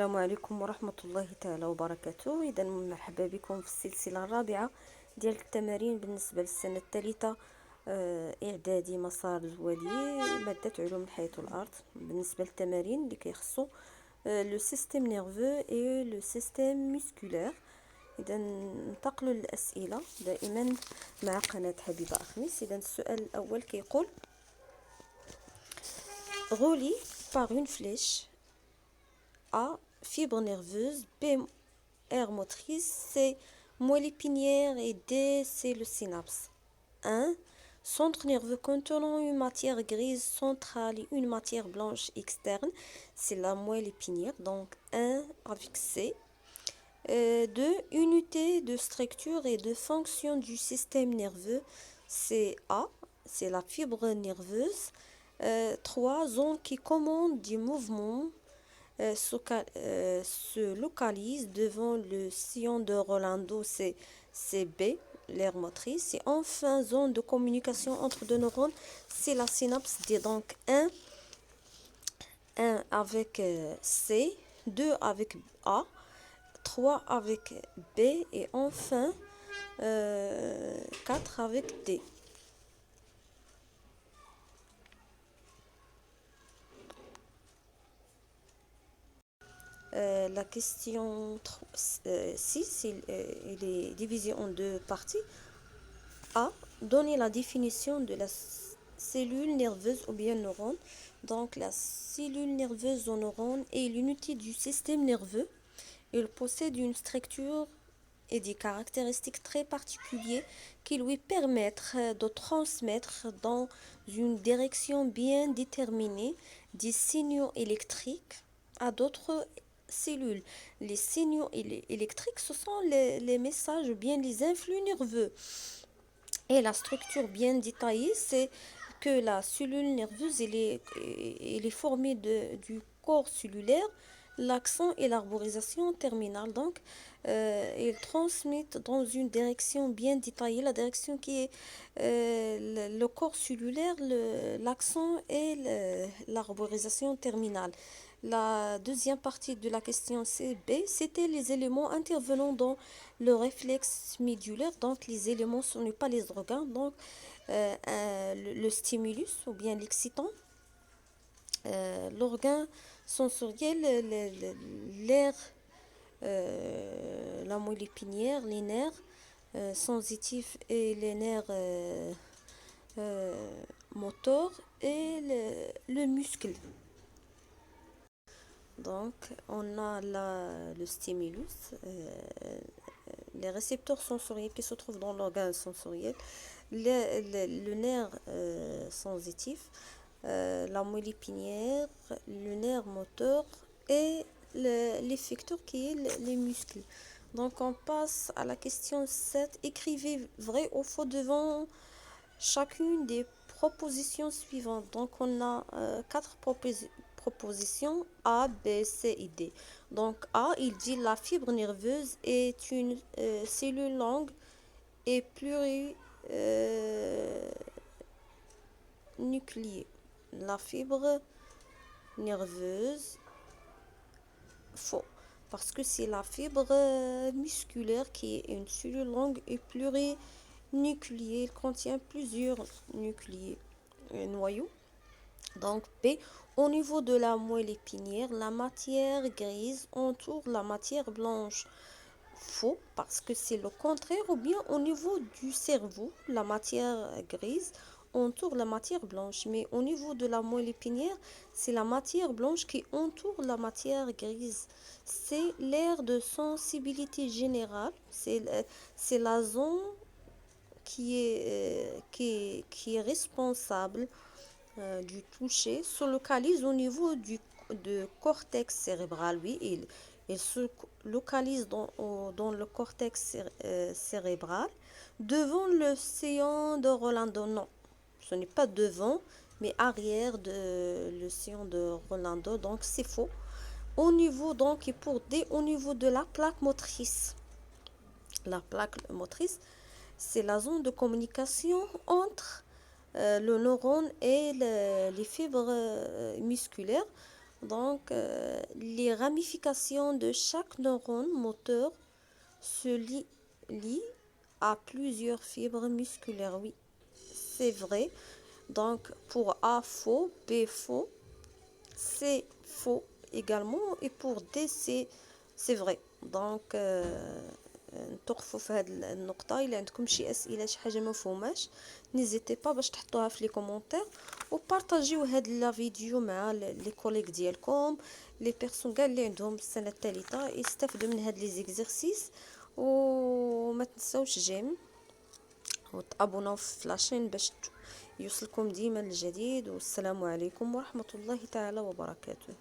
السلام عليكم ورحمة الله تعالى وبركاته. إذا مرحبا بكم في السلسلة الرابعة ديال التمارين بالنسبة للسنة الثالثة إعدادي مسار الولي مادة علوم الحياة والأرض. بالنسبة للتمارين اللي كيخصو لو سيستيم نيرفو اي لو سيستيم مسكولير. إذا ننتقلوا للأسئلة دائما مع قناة حبيبة أخميس. إذا السؤال الأول كيقول غولي par une flèche A, fibre nerveuse, B, aire motrice, C, moelle épinière et D, c'est le synapse. 1. Centre nerveux contenant une matière grise centrale et une matière blanche externe, c'est la moelle épinière, donc 1 avec C. 2. Unité de structure et de fonction du système nerveux, c'est A, c'est la fibre nerveuse. 3. Zone qui commande du mouvement. Se localise devant le sillon de Rolando, c'est B, l'aire motrice. Et enfin, zone de communication entre deux neurones, c'est la synapse. Donc 1 avec C, 2 avec A, 3 avec B et enfin 4 avec D. La question 6, il est divisé en deux parties. A. Donner la définition de la cellule nerveuse ou bien neurone. Donc la cellule nerveuse ou neurone est l'unité du système nerveux. Il possède une structure et des caractéristiques très particulières qui lui permettent de transmettre dans une direction bien déterminée des signaux électriques à d'autres cellules. Les signaux électriques, ce sont les messages ou bien les influx nerveux. Et la structure bien détaillée, c'est que la cellule nerveuse elle est formée du corps cellulaire, l'axon et l'arborisation terminale. Donc, ils transmettent dans une direction bien détaillée, la direction qui est le corps cellulaire, l'axon et l'arborisation terminale. La deuxième partie de la question c'est B, c'était les éléments intervenant dans le réflexe médulaire. Donc les éléments ce n'est pas les organes, donc le stimulus ou bien l'excitant, l'organe sensoriel, l'air, la moelle épinière, les nerfs sensitifs et les nerfs moteurs et le muscle. Donc, on a le stimulus, les récepteurs sensoriels qui se trouvent dans l'organe sensoriel, le nerf sensitif, la moelle épinière, le nerf moteur et l'effecteur qui est les muscles. Donc, on passe à la question 7. Écrivez vrai ou faux devant chacune des propositions suivantes. Donc, on a 4 propositions A, B, C et D. Donc A, il dit la fibre nerveuse est une cellule longue et plurinucléée. La fibre nerveuse, faux. Parce que c'est la fibre musculaire qui est une cellule longue et plurinucléée. Elle contient plusieurs nucléés, noyaux. Donc B, au niveau de la moelle épinière, la matière grise entoure la matière blanche. Faux, parce que c'est le contraire. Ou bien au niveau du cerveau, la matière grise entoure la matière blanche. Mais au niveau de la moelle épinière, c'est la matière blanche qui entoure la matière grise. C'est l'aire de sensibilité générale. C'est la zone qui est responsable du toucher se localise au niveau du cortex cérébral. Oui, il se localise dans le cortex cérébral devant le sillon de Rolando. Non, ce n'est pas devant, mais arrière de le sillon de Rolando. Donc c'est faux. Au niveau donc et pour D, au niveau de la plaque motrice. La plaque motrice, c'est la zone de communication entre le neurone et les fibres musculaires. Donc, les ramifications de chaque neurone moteur se lient à plusieurs fibres musculaires. Oui, c'est vrai. Donc, pour A, faux, B, faux, C, faux également. Et pour D, c'est vrai. Donc, نتوقفوا في هاد النقطة. إلا عندكم شي أسئلة شي حاجة ما مفهوماش نيزيتي با باش تحطوها في لي كومونتير وبارطاجيو هاد لا فيديو مع لي كوليك ديالكم لي بيرسون كاع اللي عندهم السنة الثالثة يستافدوا من هاد لي زيكزرسيس. وما تنسوش جيم وتابوناو في لاشين باش يوصلكم ديما الجديد. والسلام عليكم ورحمة الله تعالى وبركاته.